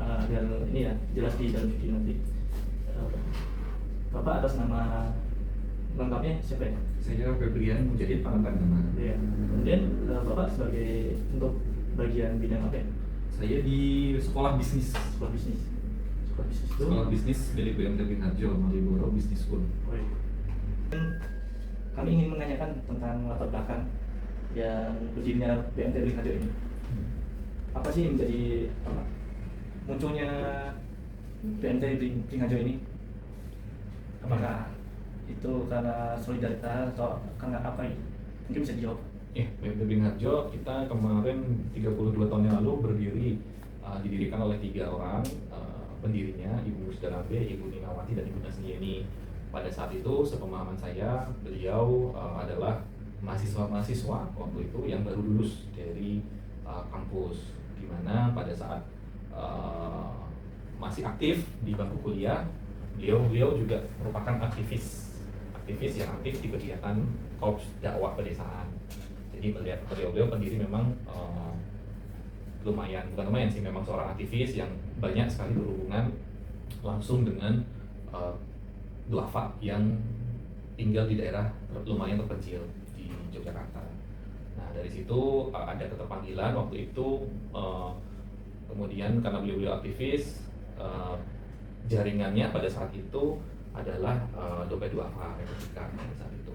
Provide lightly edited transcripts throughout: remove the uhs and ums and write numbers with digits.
Agar ini ya jelas di dalam video nanti. Bapak atas nama lengkapnya siapa ya? Saya Febrian menjadi pangkat nama. Ya. Kemudian Bapak sebagai untuk bagian bidang apa ya? Saya di sekolah bisnis. Sekolah bisnis. Sekolah bisnis itu. Sekolah bisnis dari BMT Harjo, Malioboro Business School. Oh, iya. Kami ingin menanyakan tentang latar belakang yang berdirinya BMT Harjo ini. Apa sih yang menjadi munculnya BMT Harjo ini? Apakah itu karena solidaritas atau karena apa ini? Mungkin bisa dijawab. BMT Harjo kita kemarin 32 tahun yang lalu berdiri, didirikan oleh 3 orang pendirinya, Ibu Musdarambe, Ibu Ninawati, dan Ibu Nasnieni. Pada saat itu, sepemahaman saya, beliau adalah mahasiswa-mahasiswa waktu itu yang baru lulus dari kampus, di mana pada saat masih aktif di bangku kuliah, beliau juga merupakan aktivis yang aktif di kegiatan korps dakwah pedesaan. Jadi beliau pendiri memang bukan lumayan sih, memang seorang aktivis yang banyak sekali berhubungan langsung dengan duafa yang tinggal di daerah lumayan terpencil di Yogyakarta. Nah, dari situ ada keterpanggilan waktu itu, kemudian karena beliau aktivis, jaringannya pada saat itu adalah dompet duafa Republika pada saat itu.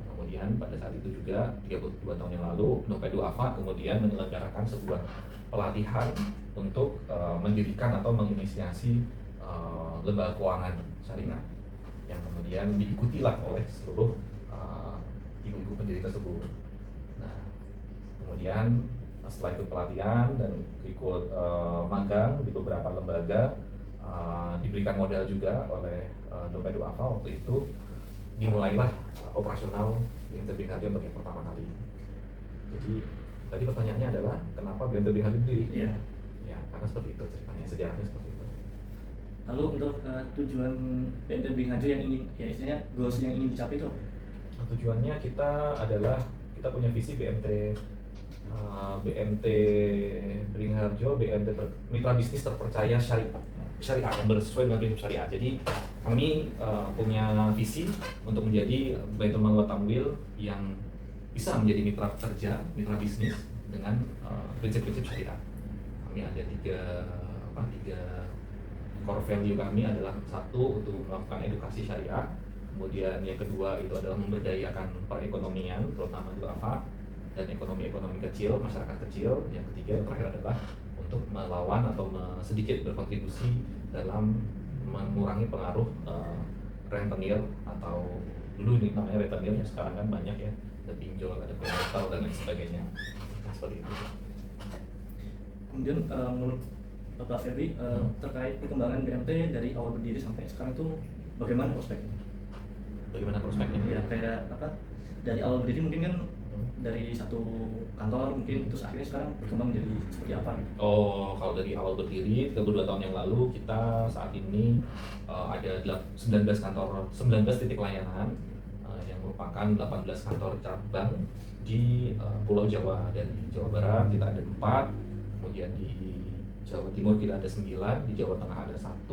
Kemudian pada saat itu juga 32 tahun yang lalu, dompet duafa kemudian menyelenggarakan sebuah pelatihan untuk mendirikan atau menginisiasi lembaga keuangan syariah yang kemudian diikutilah oleh seluruh ibu-ibu pendiri tersebut. Nah, kemudian setelah itu pelatihan dan ikut magang di beberapa lembaga, diberikan modal juga oleh dompet duafa waktu itu, dimulailah operasional BMT Harjo untuk yang pertama kali. Jadi tadi pertanyaannya adalah kenapa BMT Harjo berdiri? Iya. Ya, karena seperti itu ceritanya, sejarahnya seperti itu. Lalu untuk tujuan BMT Harjo yang ingin, ya istilahnya goals yang ingin dicapai itu? Tujuannya kita punya visi BMT Harjo, BMT Mitra Bisnis Terpercaya Syariah yang sesuai dengan prinsip syariah. Jadi kami punya visi untuk menjadi Baitul Mal wa Tamwil yang bisa menjadi mitra kerja, mitra bisnis dengan prinsip-prinsip syariah. Kami ada tiga core value kami adalah: satu, untuk melakukan edukasi syariah; kemudian yang kedua itu adalah memberdayakan perekonomian, terutama duafa dan ekonomi kecil, masyarakat kecil; yang ketiga, yang terakhir adalah untuk melawan atau sedikit berkontribusi dalam mengurangi pengaruh rentenir, atau dulu ini namanya rentenir, ya sekarang kan banyak ya, ada pinjol, ada komuter dan lain sebagainya. Nah, seperti itu. Kemudian menurut Bapak Febri, terkait perkembangan BMT dari awal berdiri sampai sekarang itu bagaimana prospeknya? Bagaimana prospeknya? Ya kayak apa? Dari awal berdiri mungkin kan dari satu kantor mungkin, terus akhirnya sekarang berkembang menjadi seperti apa? Oh, kalau dari awal berdiri 32 tahun yang lalu, kita saat ini ada 19 titik layanan yang merupakan 18 kantor cabang di Pulau Jawa. Dan di Jawa Barat kita ada 4, kemudian di Jawa Timur kita ada 9, di Jawa Tengah ada 1,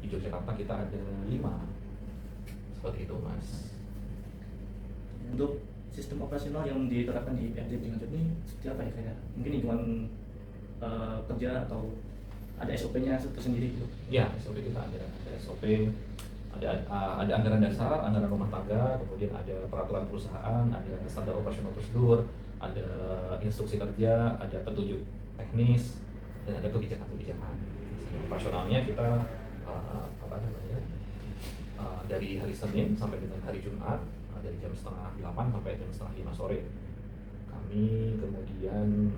di Yogyakarta kita ada 5. Seperti itu, Mas. Untuk sistem operasional yang diterapkan di BMT Harjo ini seperti apa ya? Kayak mungkin hitungan kerja atau ada SOP-nya tersendiri gitu? Ya, SOP kita ada SOP, ada anggaran dasar, anggaran rumah tangga, kemudian ada peraturan perusahaan, ada standar operasional prosedur, ada instruksi kerja, ada petunjuk teknis, dan ada kebijakan-kebijakan. Operasionalnya kita dari hari Senin sampai dengan hari Jumat, dari jam 7:30 sampai jam 7:30 sore. Kami kemudian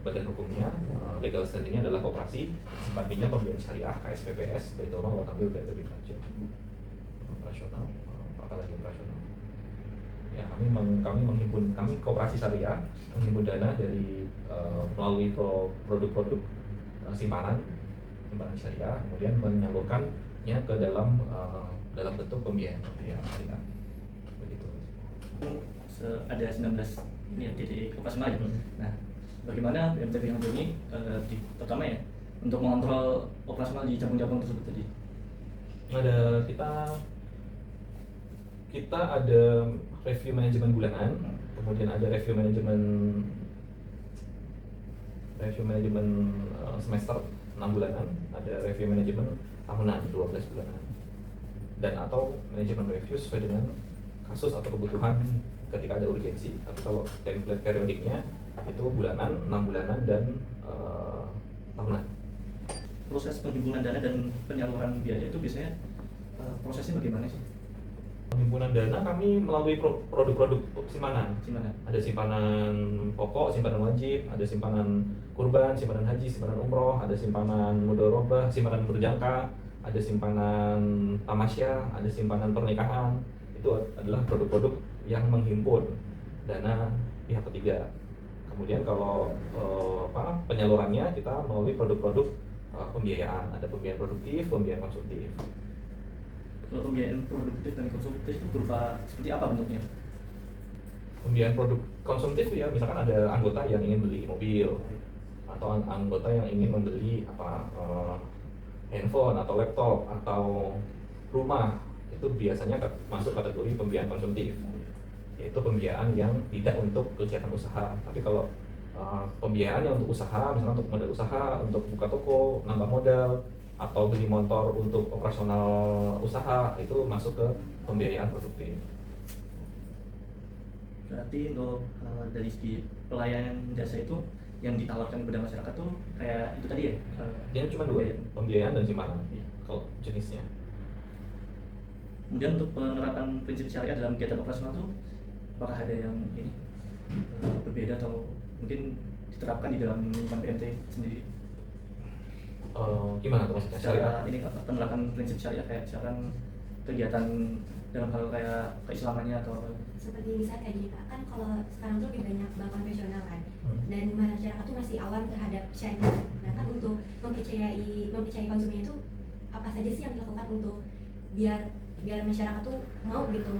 badan hukumnya, legal standingnya adalah Koperasi Simpan Pinjam Pembiayaan Syariah KSPPS Baitul Mal wa Tamwil BMT Harjo. Operasional, apalagi operasional. Ya, kami Koperasi Syariah menghimpun dana dari melalui produk-produk simpanan syariah, kemudian menyalurkannya ke dalam bentuk pembiayaan syariah. Begitu. Ada 19 ini ya, titik operasional ya. Nah, bagaimana BMT Harjo ini pertama ya untuk mengontrol operasional di cabang-cabang tersebut tadi? Ada kita ada review manajemen bulanan, kemudian ada review manajemen semester 6 bulanan, ada review manajemen tahunan 12 bulanan, dan atau manajemen review sesuai dengan kasus atau kebutuhan ketika ada urgensi. Tapi kalau template periodiknya itu bulanan, 6 bulanan, dan tahunan. Proses penghimpunan dana dan penyaluran biaya itu biasanya prosesnya bagaimana sih? Penghimpunan dana kami melalui produk-produk simpanan. Ada simpanan pokok, simpanan wajib, ada simpanan kurban, simpanan haji, simpanan umroh, ada simpanan mudharabah, simpanan berjangka, ada simpanan tamasya, ada simpanan pernikahan. Itu adalah produk-produk yang menghimpun dana pihak ketiga. Kemudian kalau penyalurannya kita melalui produk-produk pembiayaan. Ada pembiayaan produktif, pembiayaan konsumtif. Kalau pembiayaan produktif dan konsumtif itu berupa seperti apa bentuknya? Pembiayaan produk konsumtif ya, misalkan ada anggota yang ingin beli mobil, atau anggota yang ingin membeli handphone atau laptop atau rumah, itu biasanya masuk kategori pembiayaan konsumtif, yaitu pembiayaan yang tidak untuk kegiatan usaha. Tapi kalau pembiayaan yang untuk usaha, misalnya untuk modal usaha, untuk buka toko, nambah modal, atau beli motor untuk operasional usaha, itu masuk ke pembiayaan produktif. Berarti untuk dari segi pelayanan jasa itu yang ditawarkan kepada masyarakat tuh kayak itu tadi ya? Dia cuma dua, pembiayaan dan simpanan kalau jenisnya. Kemudian untuk penerapan prinsip syariah dalam kegiatan operasional tuh apakah ada yang ini berbeda atau mungkin diterapkan di dalam lingkungan PMT sendiri? Gimana tuh maksudnya? Syariah? Ini penerapan prinsip syariah kayak misalkan kegiatan dalam hal kayak keislamannya atau apa? Seperti misalnya kayak gini Pak, kan kalau sekarang tuh lebih banyak bank konvensional kan, dan masyarakat tuh masih awam terhadap syariah. Nah kan untuk mempercayai konsumen itu apa saja sih yang dilakukan untuk biar masyarakat tuh mau gitu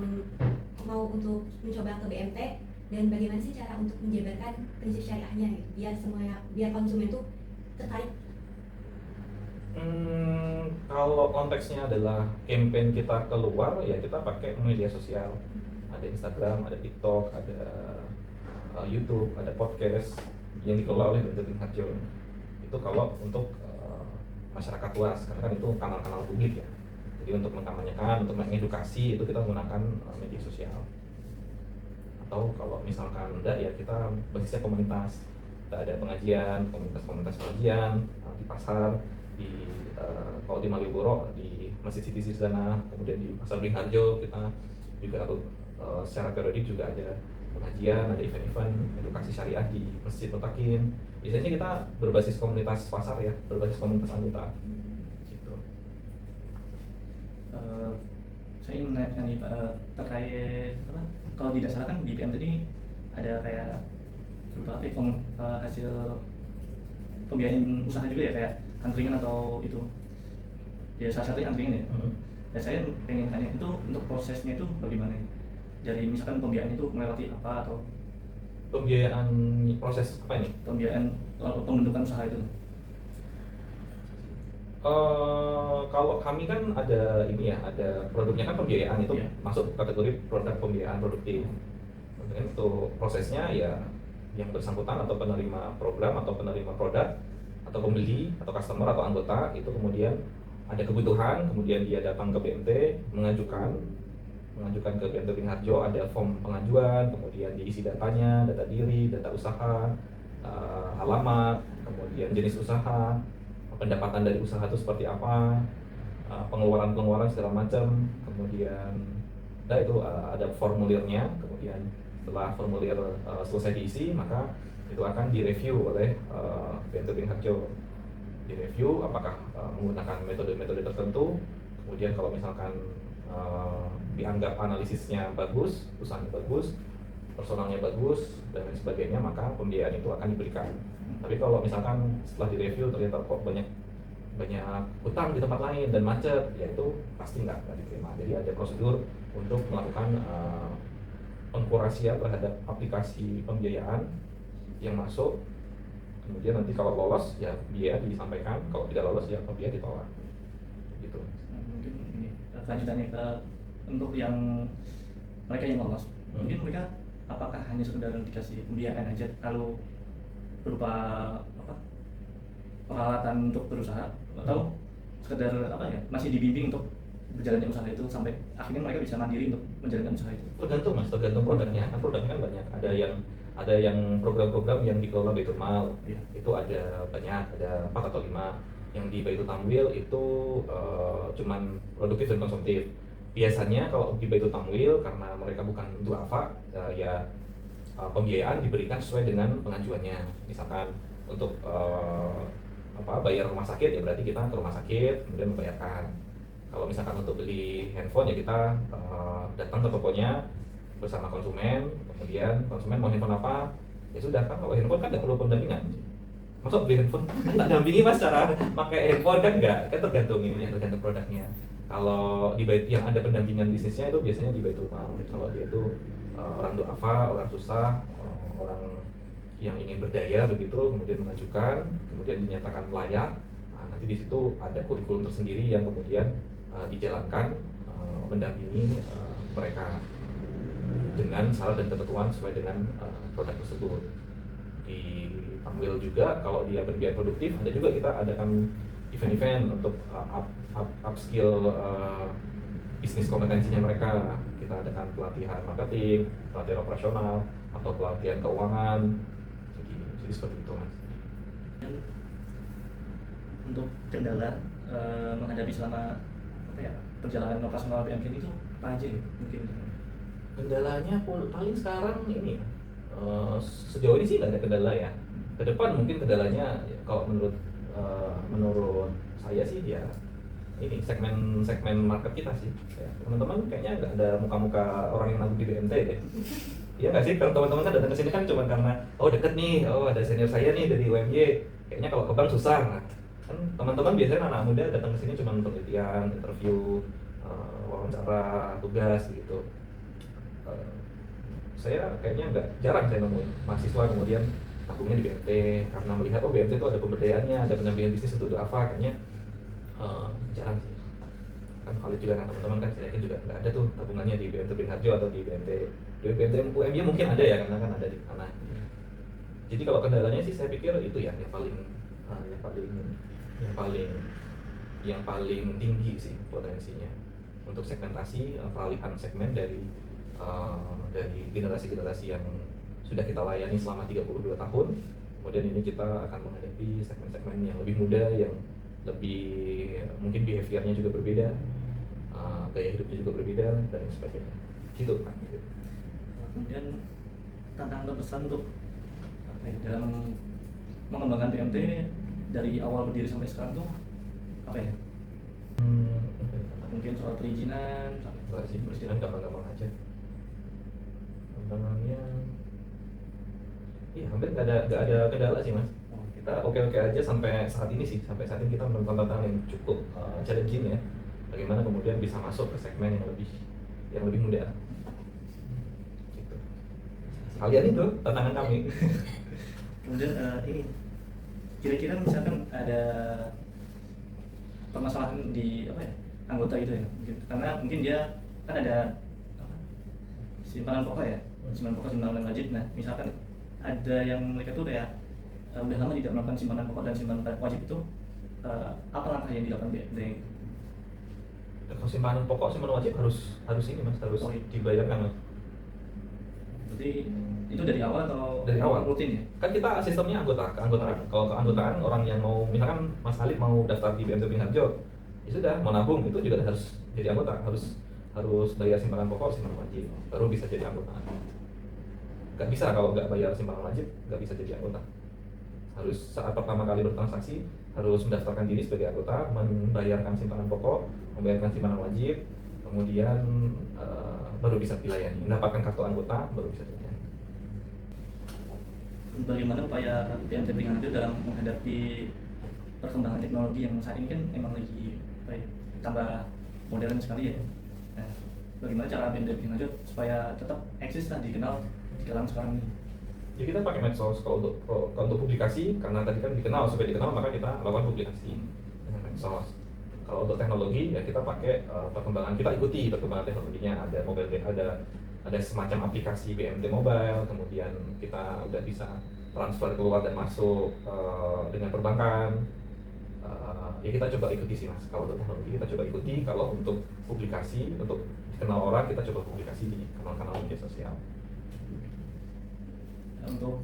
mau untuk mencoba ke BMT, dan bagaimana sih cara untuk menjabarkan prinsip syariahnya gitu, biar konsumen tuh tertarik. Kalau konteksnya adalah campaign kita keluar, ya kita pakai media sosial. Ada Instagram, ada TikTok, ada YouTube, ada podcast yang dikelola oleh BNPB Harjo. Itu kalau untuk masyarakat luas, karena kan itu kanal-kanal publik ya. Jadi untuk mengkampanyekan, untuk mengedukasi, itu kita menggunakan media sosial. Atau kalau misalkan enggak, ya kita basisnya komunitas. Kita ada pengajian, komunitas pengajian di pasar, kalau di Malioboro di Masjid Siti Sirzana, kemudian di Pasar Beringharjo kita juga secara periodik juga ada pengajian, ada event-event edukasi syariah di Masjid Mutakin. Biasanya kita berbasis komunitas pasar ya, berbasis komunitas anggota. Gitu. Saya ingin menanyakan nih terkait apa? Kalau tidak salah kan di PM tadi ada kayak berupa hasil pembiayaan usaha juga ya, kayak angkringan atau itu ya, salah satunya angkringan ya. Dan saya pengen tanya itu untuk prosesnya itu bagaimana, dari misalkan pembiayaan itu melewati apa, atau pembiayaan proses apa ini? Pembiayaan pembentukan usaha itu. Kalau kami kan ada ini ya, ada produknya kan pembiayaan itu masuk kategori produk pembiayaan produktif. Kemudian untuk prosesnya ya yang bersangkutan atau penerima program atau penerima produk atau pembeli atau customer atau anggota itu kemudian ada kebutuhan, kemudian dia datang ke BMT mengajukan ke BMT Beringharjo, ada form pengajuan, kemudian diisi datanya, data diri, data usaha, alamat, kemudian jenis usaha, pendapatan dari usaha itu seperti apa, pengeluaran segala macam, kemudian itu ada formulirnya, kemudian setelah formulir selesai diisi maka itu akan direview oleh BMT Beringharjo, direview apakah menggunakan metode-metode tertentu, kemudian kalau misalkan dianggap analisisnya bagus, usahanya bagus, personalnya bagus dan lain sebagainya, maka pembiayaan itu akan diberikan. Tapi kalau misalkan setelah direview ternyata kok banyak utang di tempat lain dan macet, ya itu pasti nggak diterima. Jadi ada prosedur untuk melakukan pengkurasian terhadap aplikasi pembiayaan yang masuk, Kemudian nanti kalau lolos ya biaya disampaikan, kalau tidak lolos ya biaya ditolak. Gitu. Mungkin ini lanjutannya ke untuk yang mereka yang lolos, mungkin mereka apakah hanya sekedar dikasih pembiayaan aja lalu berupa apa peralatan untuk berusaha atau sekedar apa ya masih dibimbing untuk berjalannya usaha itu sampai akhirnya mereka bisa mandiri untuk menjalankan usaha itu? Tergantung mas, tergantung produknya. Kan produknya kan banyak. Ada yang program-program yang dikelola Baitul Mal, Iya. itu ada banyak, ada 4 atau 5. Yang di Baitul Tamwil itu cuman produktif dan konsumtif. Biasanya kalau di Baitul Tamwil karena mereka bukan duafa, pembiayaan diberikan sesuai dengan pengajuannya. Misalkan untuk bayar rumah sakit ya berarti kita ke rumah sakit kemudian membayarkan. Kalau misalkan untuk beli handphone ya kita datang ke tokonya bersama konsumen, kemudian konsumen mau handphone apa ya sudah. Kan kalau handphone kan nggak perlu pendampingan. Masa beli handphone kan tak dampingi mas cara pakai handphone kan nggak, kan tergantung ini, tergantung produknya. Kalau di yang ada pendampingan bisnisnya itu biasanya di Baitul Mal. Kalau dia itu orang duafa, orang susah, orang yang ingin berdaya begitu, kemudian mengajukan, kemudian dinyatakan layak. Nah, nanti di situ ada kurikulum tersendiri yang kemudian dijalankan, mendampingi mereka dengan syarat dan ketentuan sesuai dengan produk tersebut. Di Tamwil juga kalau dia berbiaya produktif, ada juga kita adakan event-event untuk upskill bisnis kompetensinya mereka. Kita adakan pelatihan marketing, pelatihan operasional, atau pelatihan keuangan. Jadi seperti itu mas. Dan untuk kendala menghadapi selama perjalanan operasional BMKN itu apa aja ya mungkin? Kendalanya paling sekarang ini sejauh ini sih nggak ada kendala ya. Ke depan mungkin kendalanya ya, kalau menurut saya sih ya ini segmen market kita sih. Ya, teman-teman kayaknya nggak ada muka-muka orang yang nanggung di BMT deh. Iya nggak sih, kalau teman-teman kan datang ke sini kan cuma karena deket nih, ada senior saya nih dari UMY. Kayaknya kalau ke bank susah. Nah, kan teman-teman biasanya anak muda datang ke sini cuma penelitian, interview, wawancara, tugas gitu. Saya kayaknya jarang saya nemuin mahasiswa kemudian tabungnya di BMT karena melihat BMT itu ada pemberdayaannya, ada pendampingan bisnis untuk apa, kayaknya jarang sih. Kan valid juga kan teman-teman kan, saya yakin juga nggak ada tuh tabungannya di BMT Beringharjo atau di BMT UMY mungkin ada ya karena kan ada di sana. Jadi kalau kendalanya sih saya pikir itu ya yang paling tinggi sih potensinya untuk segmentasi peralihan segmen dari generasi-generasi yang sudah kita layani selama 32 tahun. Kemudian ini kita akan menghadapi segmen-segmen yang lebih muda, yang lebih mungkin behaviornya juga berbeda, gaya hidupnya juga berbeda dan sebagainya. Gitu kan. Kemudian tantangan terbesar untuk dalam mengembangkan BMT dari awal berdiri sampai sekarang tuh apa ya? Mungkin soal perizinan, perizinan gampang-gampang aja. Tantangannya, iya hampir nggak ada kendala sih mas. Kita oke aja sampai saat ini sih. Sampai saat ini kita menemukan tantangan yang cukup challenging ya. Bagaimana kemudian bisa masuk ke segmen yang lebih muda. Gitu. Kalian itu tantangan kami. Kemudian ini kira-kira misalkan ada permasalahan di anggota itu ya, karena mungkin dia kan ada simpanan pokok ya, simpanan wajib. Nah misalkan ada yang mereka tuh kayak udah lama tidak melakukan simpanan pokok dan simpanan wajib itu, apa langkah yang dilakukan BMT? Kalau simpanan pokok, simpanan wajib harus ini mas, harus dibayarkan mas. Berarti itu dari awal atau dari awal rutin ya? Kan kita sistemnya keanggotaan. Kalau keanggotaan orang yang mau, misalkan Mas Halid mau daftar di BMT Beringharjo, ya sudah mau nabung itu juga harus jadi anggota, harus bayar simpanan pokok, simpanan wajib, baru bisa jadi anggota. Gak bisa kalau nggak bayar simpanan wajib, nggak bisa jadi anggota. Harus saat pertama kali bertransaksi harus mendaftarkan diri sebagai anggota, membayarkan simpanan pokok, membayarkan simpanan wajib, kemudian baru bisa dilayani, mendapatkan kartu anggota baru bisa dilayani. Bagaimana upaya BMT Beringharjo dalam menghadapi perkembangan teknologi yang saat ini kan emang lagi tambah modern sekali ya. Nah, bagaimana cara BMT Beringharjo supaya tetap eksis dan dikenal di kalangan sekarang ini? Ya kita pakai medsos. Kalau untuk publikasi, karena tadi kan dikenal, supaya dikenal maka kita lakukan publikasi dengan medsos. Kalau untuk teknologi ya kita pakai perkembangan, kita ikuti perkembangan teknologinya. Ada mobile, ada semacam aplikasi BMT Mobile, kemudian kita udah bisa transfer keluar dan masuk dengan perbankan. Ya kita coba ikuti sih Mas. Kalau untuk teknologi kita coba ikuti. Kalau untuk publikasi, untuk dikenal orang, kita coba publikasi di kanal-kanal media sosial. Untuk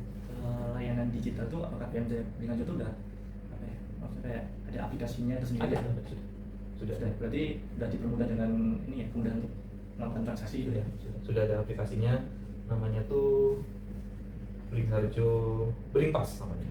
layanan digital tuh apakah PMT Beringanjo itu udah apa ya, maksudnya kayak ada aplikasinya tersendiri? Ada, sudah. Berarti udah dipermudah dengan ini ya, mudah untuk melakukan transaksi itu ya? Sudah ada aplikasinya, namanya tuh Beringanjo Beringpas namanya.